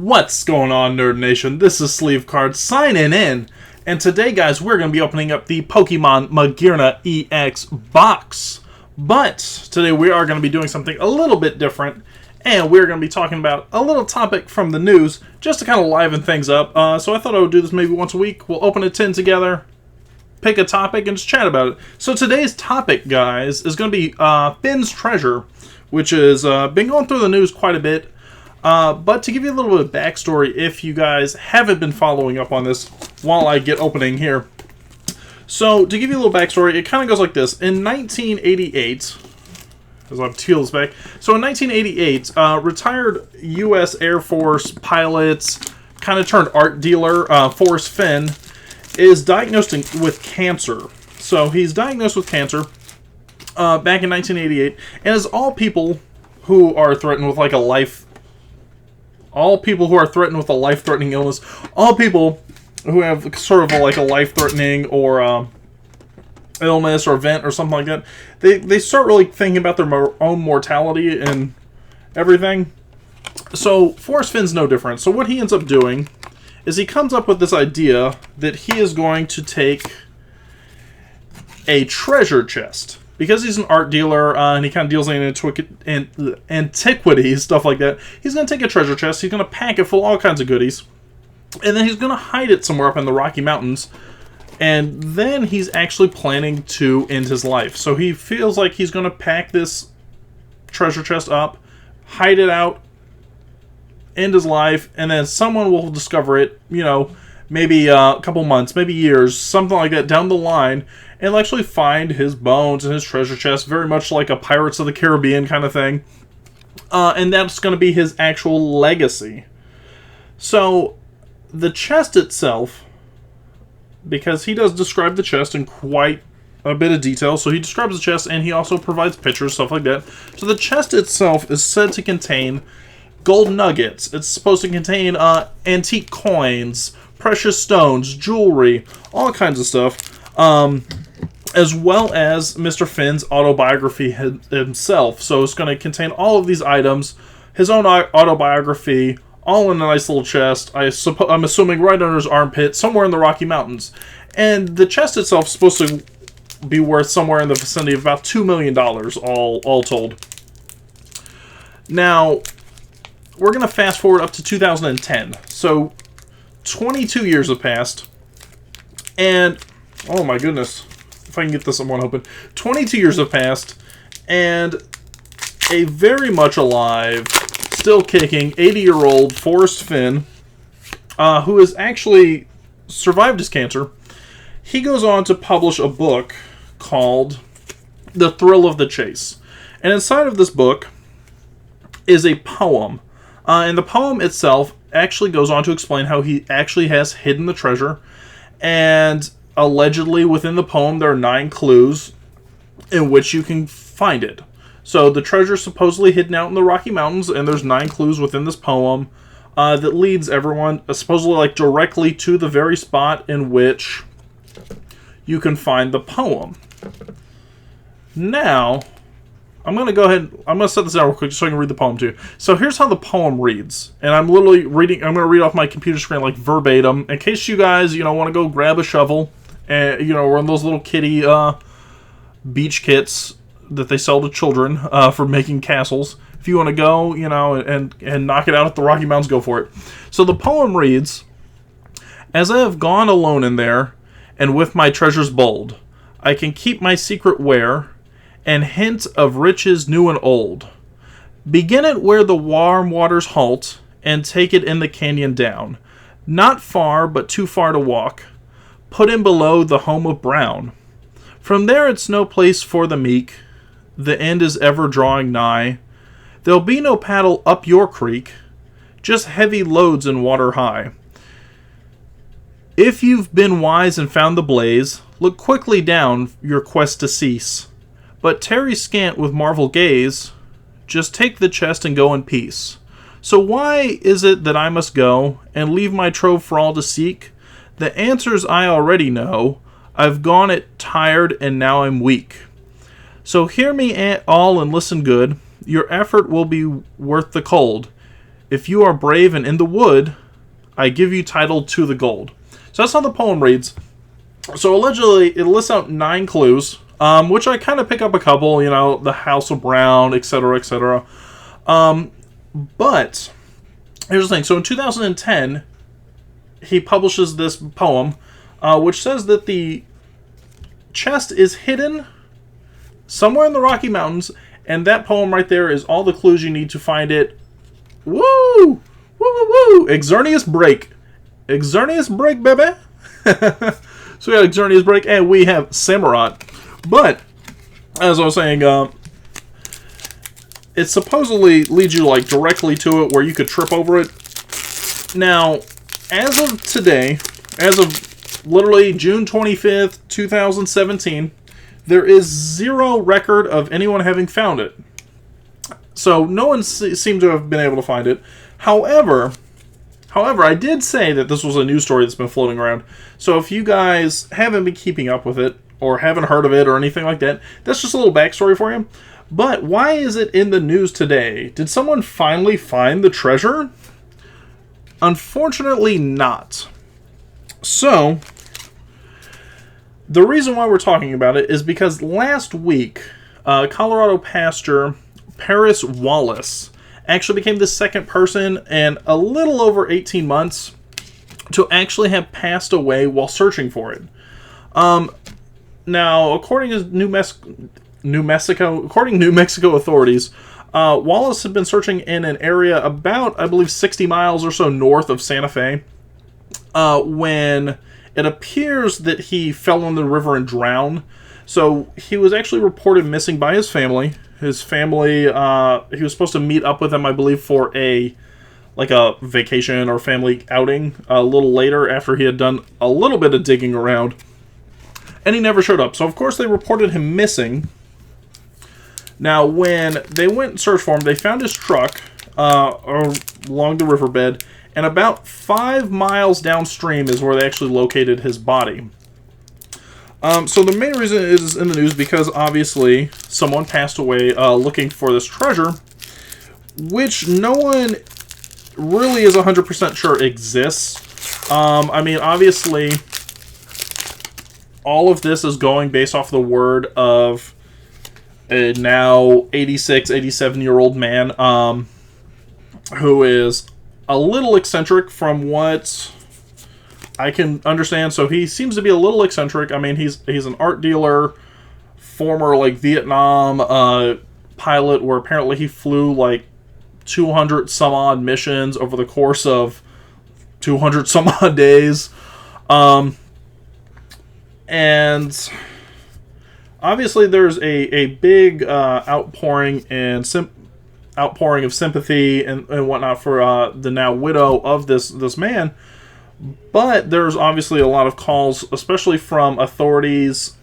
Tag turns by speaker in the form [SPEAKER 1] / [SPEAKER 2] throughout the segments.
[SPEAKER 1] What's going on, Nerd Nation? This is Sleevecard signing in, and today, guys, we're going to be opening up the Pokemon Magearna EX box. But today we are going to be doing something a little bit different, and we're going to be talking about a little topic from the news, just to kind of liven things up. So I thought I would do this maybe once a week. We'll open a tin together, pick a topic, and just chat about it. So today's topic, guys, is going to be Fenn's Treasure, which has been going through the news quite a bit. But to give you a little bit of backstory, if you guys haven't been following up on this while I get opening here. So, to give you a little backstory, it kind of goes like this. In 1988, as I peel this back, so in 1988, retired U.S. Air Force pilots, kind of turned art dealer, Forrest Fenn, is diagnosed with cancer. So, he's diagnosed with cancer back in 1988, and as all people who are threatened with like a life-threatening illness, all people who have sort of like a life-threatening or illness or event or something like that, they start really thinking about their own mortality and everything. So Forrest Finn's no different. So what he ends up doing is he comes up with this idea that he is going to take a treasure chest. Because he's an art dealer, and he kind of deals in antiquities, stuff like that, he's going to take a treasure chest, he's going to pack it full of all kinds of goodies, and then he's going to hide it somewhere up in the Rocky Mountains, and then he's actually planning to end his life. So he feels like he's going to pack this treasure chest up, hide it out, end his life, and then someone will discover it, maybe a couple months, maybe years, something like that down the line, and actually find his bones and his treasure chest, very much like a Pirates of the Caribbean kind of thing. And that's going to be his actual legacy. So, the chest itself, because he does describe the chest in quite a bit of detail, so he describes the chest and he also provides pictures, stuff like that. So the chest itself is said to contain gold nuggets. It's supposed to contain antique coins, precious stones, jewelry, all kinds of stuff. As well as Mr. Finn's autobiography himself. So it's going to contain all of these items, his own autobiography, all in a nice little chest. I'm assuming right under his armpit, somewhere in the Rocky Mountains. And the chest itself is supposed to be worth somewhere in the vicinity of about $2 million, all told. Now, we're going to fast forward up to 2010. So, 22 years have passed. And, oh my goodness, if I can get this one open. 22 years have passed, and a very much alive, still kicking, 80-year-old Forrest Fenn, who has actually survived his cancer, he goes on to publish a book called The Thrill of the Chase. And inside of this book is a poem. And the poem itself actually goes on to explain how he actually has hidden the treasure, and allegedly, within the poem, there are 9 clues in which you can find it. So, the treasure is supposedly hidden out in the Rocky Mountains, and there's 9 clues within this poem that leads everyone, supposedly, directly to the very spot in which you can find the poem. Now, I'm going to go ahead, I'm going to set this out real quick so I can read the poem to you. So, here's how the poem reads. And I'm literally reading, I'm going to read off my computer screen verbatim, in case you guys, want to go grab a shovel. And, one of those little kiddie beach kits that they sell to children for making castles. If you want to go, and knock it out at the Rocky Mountains, go for it. So the poem reads, "As I have gone alone in there, and with my treasures bold, I can keep my secret where, and hint of riches new and old. Begin it where the warm waters halt, and take it in the canyon down. Not far, but too far to walk. Put in below the home of Brown. From there it's no place for the meek. The end is ever drawing nigh. There'll be no paddle up your creek, just heavy loads and water high. If you've been wise and found the blaze, look quickly down your quest to cease. But tarry scant with marvel gaze, just take the chest and go in peace. So why is it that I must go, and leave my trove for all to seek? The answers I already know. I've gone it tired, and now I'm weak. So hear me all and listen good. Your effort will be worth the cold. if you are brave and in the wood, I give you title to the gold. So that's how the poem reads. So allegedly, it lists out 9 clues, which I kind of pick up a couple, the House of Brown, etc., etc. But here's the thing. So in 2010, he publishes this poem, which says that the chest is hidden somewhere in the Rocky Mountains, and that poem right there is all the clues you need to find it. Woo! Woo, woo, woo! Exernius Break. Exernius Break, baby! So we got Exernius Break, and we have Samurott. But, as I was saying, it supposedly leads you, directly to it, where you could trip over it. Now, as of today, as of literally June 25th, 2017, there is 0 record of anyone having found it. So no one seemed to have been able to find it. However, I did say that this was a news story that's been floating around. So if you guys haven't been keeping up with it, or haven't heard of it, or anything like that, that's just a little backstory for you. But why is it in the news today? Did someone finally find the treasure? Unfortunately not. So, the reason why we're talking about it is because last week, Colorado pastor Paris Wallace actually became the second person in a little over 18 months to actually have passed away while searching for it. Now, according to New Mexico authorities, Wallace had been searching in an area about, I believe, 60 miles or so north of Santa Fe, when it appears that he fell in the river and drowned. So he was actually reported missing by his family. His family, he was supposed to meet up with them, I believe, for a vacation or family outing a little later after he had done a little bit of digging around. And he never showed up. So, of course, they reported him missing. Now, when they went and searched for him, they found his truck along the riverbed, and about 5 miles downstream is where they actually located his body. So the main reason it is in the news because, obviously, someone passed away looking for this treasure, which no one really is 100% sure exists. I mean, obviously, all of this is going based off the word of a now 86, 87-year-old man who is a little eccentric from what I can understand. So he seems to be a little eccentric. I mean, he's an art dealer, former Vietnam pilot, where apparently he flew 200 some odd missions over the course of 200 some odd days. And obviously there's a big outpouring of sympathy and whatnot for the now widow of this man. But there's obviously a lot of calls, especially from authorities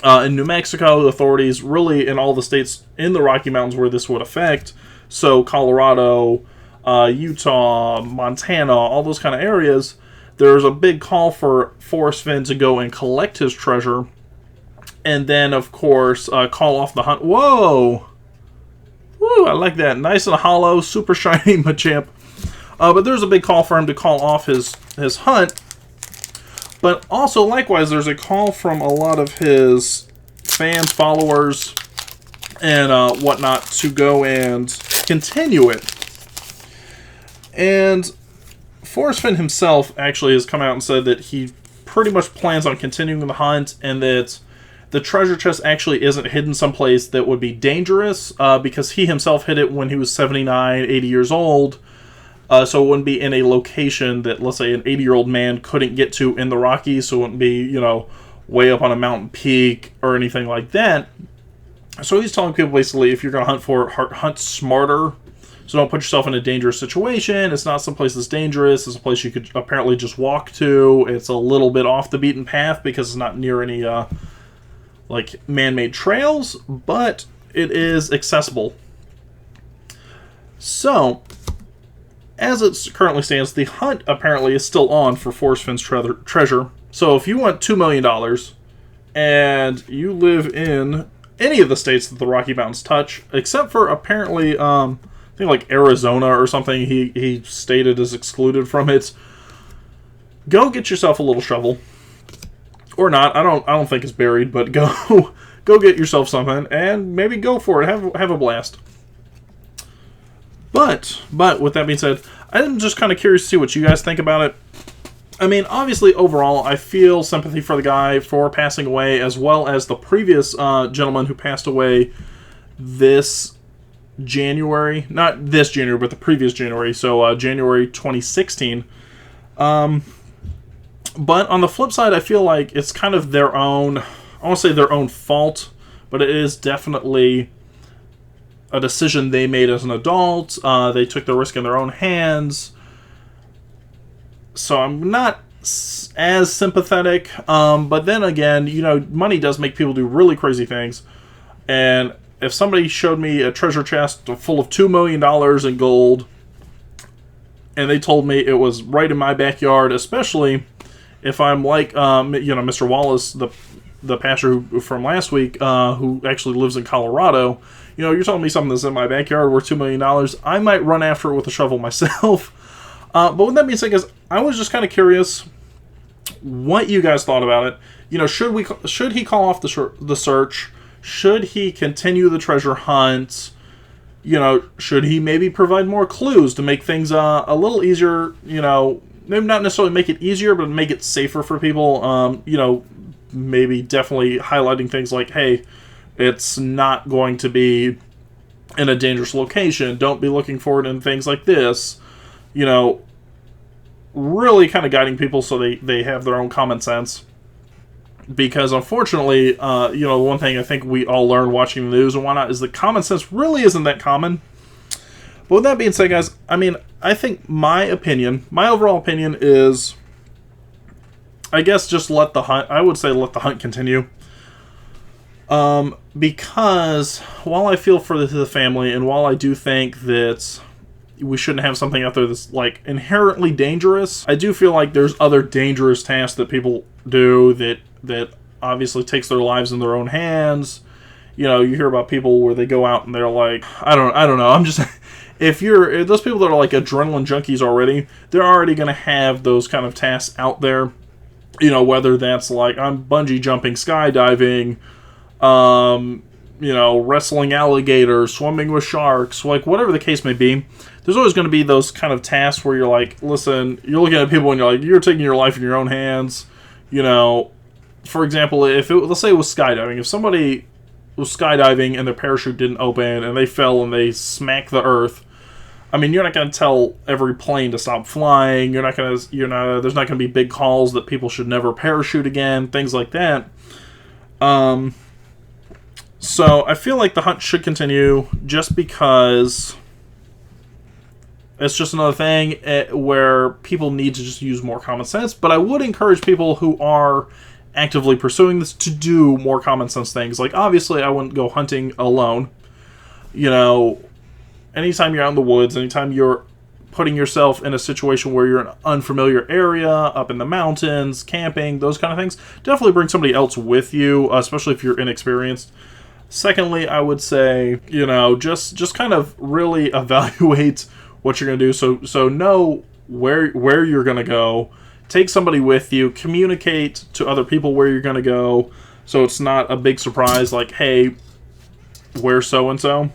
[SPEAKER 1] in New Mexico, authorities really in all the states in the Rocky Mountains where this would affect. So Colorado, Utah, Montana, all those kind of areas. There's a big call for Forrest Fenn to go and collect his treasure. And then, of course, call off the hunt. Whoa! Woo, I like that. Nice and hollow, super shiny Machamp. But there's a big call for him to call off his hunt. But also, likewise, there's a call from a lot of his fans, followers, and whatnot to go and continue it. And Forrest Fenn himself actually has come out and said that he pretty much plans on continuing the hunt, and that the treasure chest actually isn't hidden someplace that would be dangerous, because he himself hid it when he was 79, 80 years old. So it wouldn't be in a location that, let's say, an 80-year-old man couldn't get to in the Rockies, so it wouldn't be, way up on a mountain peak or anything like that. So he's telling people, basically, if you're going to hunt for it, hunt smarter. So don't put yourself in a dangerous situation. It's not someplace that's dangerous. It's a place you could apparently just walk to. It's a little bit off the beaten path because it's not near any, man-made trails, but it is accessible. So, as it currently stands, the hunt apparently is still on for Forrest Fenn's treasure. So if you want $2 million and you live in any of the states that the Rocky Mountains touch, except for apparently the think like Arizona or something, he stated is excluded from it. Go get yourself a little shovel. Or not. I don't think it's buried, but go get yourself something and maybe go for it. Have a blast. But with that being said, I'm just kind of curious to see what you guys think about it. I mean, obviously, overall, I feel sympathy for the guy for passing away, as well as the previous gentleman who passed away this January. Not this January, but the previous January. So, January 2016. But on the flip side, I feel like it's kind of their own, I won't say their own fault, but it is definitely a decision they made as an adult. They took the risk in their own hands. So I'm not as sympathetic. But then again, you know, money does make people do really crazy things. And if somebody showed me a treasure chest full of $2 million in gold, and they told me it was right in my backyard, especially if I'm like, you know, Mr. Wallace, the pastor from last week, who actually lives in Colorado, you know, you're telling me something that's in my backyard worth $2 million, I might run after it with a shovel myself. But with that being said, guys, I was just kind of curious what you guys thought about it. You know, should he call off the search? Should he continue the treasure hunt? You know, should he maybe provide more clues to make things a little easier? You know, maybe not necessarily make it easier, but make it safer for people. You know, maybe definitely highlighting things like, hey, it's not going to be in a dangerous location. Don't be looking for it in things like this. You know, really kind of guiding people so they have their own common sense. Because unfortunately, you know, one thing I think we all learned watching the news and whatnot is that common sense really isn't that common. But with that being said, guys, I mean, I think my overall opinion is, I guess just let the hunt continue. Because while I feel for the family, and while I do think that we shouldn't have something out there that's like inherently dangerous, I do feel like there's other dangerous tasks that people do that obviously takes their lives in their own hands. You know, you hear about people where they go out and they're like, I don't know. I'm just, if those people that are like adrenaline junkies already, they're already going to have those kind of tasks out there. You know, whether that's like I'm bungee jumping, skydiving, you know, wrestling alligators, swimming with sharks, like whatever the case may be. There's always going to be those kind of tasks where you're like, listen, you're looking at people and you're like, you're taking your life in your own hands. You know, for example, let's say it was skydiving. If somebody was skydiving and their parachute didn't open and they fell and they smacked the earth, I mean, you're not going to tell every plane to stop flying. There's not going to be big calls that people should never parachute again, things like that. So I feel like the hunt should continue just because it's just another thing where people need to just use more common sense. But I would encourage people who are actively pursuing this to do more common sense things. Like, obviously, I wouldn't go hunting alone. You know, anytime you're out in the woods, anytime you're putting yourself in a situation where you're in an unfamiliar area, up in the mountains, camping, those kind of things, definitely bring somebody else with you, especially if you're inexperienced. Secondly, I would say, you know, just kind of really evaluate what you're going to do. So know where you're going to go. Take somebody with you. Communicate to other people where you're going to go. So it's not a big surprise like, hey, where's so-and-so?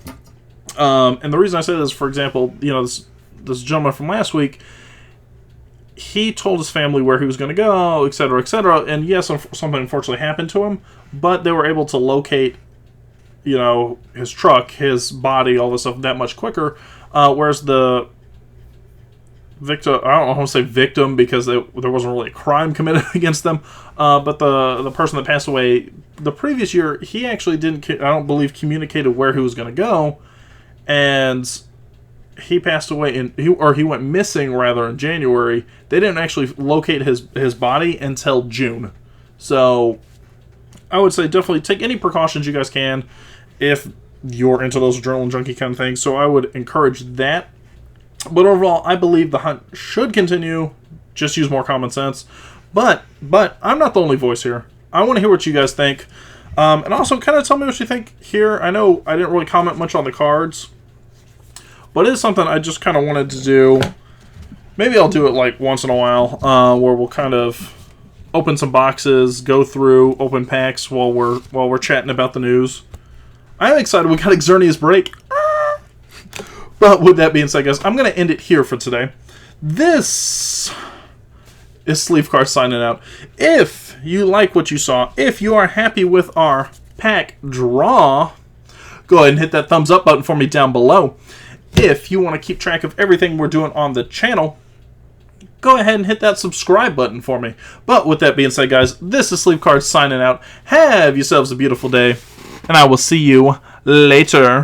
[SPEAKER 1] And the reason I say this, for example, you know, this gentleman from last week, he told his family where he was going to go, etc., etc. And yes, something unfortunately happened to him, but they were able to locate, you know, his truck, his body, all this stuff that much quicker. Whereas the victim, I don't want to say victim because there wasn't really a crime committed against them, but the person that passed away the previous year, he actually didn't, I don't believe, communicated where he was going to go, and he passed away he went missing rather in January. They didn't actually locate his body until June. So I would say definitely take any precautions you guys can if you're into those adrenaline junkie kind of things. So I would encourage that. But overall, I believe the hunt should continue. Just use more common sense. But I'm not the only voice here. I want to hear what you guys think. And also kind of tell me what you think here. I know I didn't really comment much on the cards. But it is something I just kind of wanted to do. Maybe I'll do it like once in a while, where we'll kind of open some boxes, go through, open packs while we're chatting about the news. I'm excited. We got Xernea's break. But with that being said, guys, I'm going to end it here for today. This is Sleevecard signing out. If you like what you saw, if you are happy with our pack draw, go ahead and hit that thumbs up button for me down below. If you want to keep track of everything we're doing on the channel, go ahead and hit that subscribe button for me. But with that being said, guys, this is Sleevecard signing out. Have yourselves a beautiful day, and I will see you later.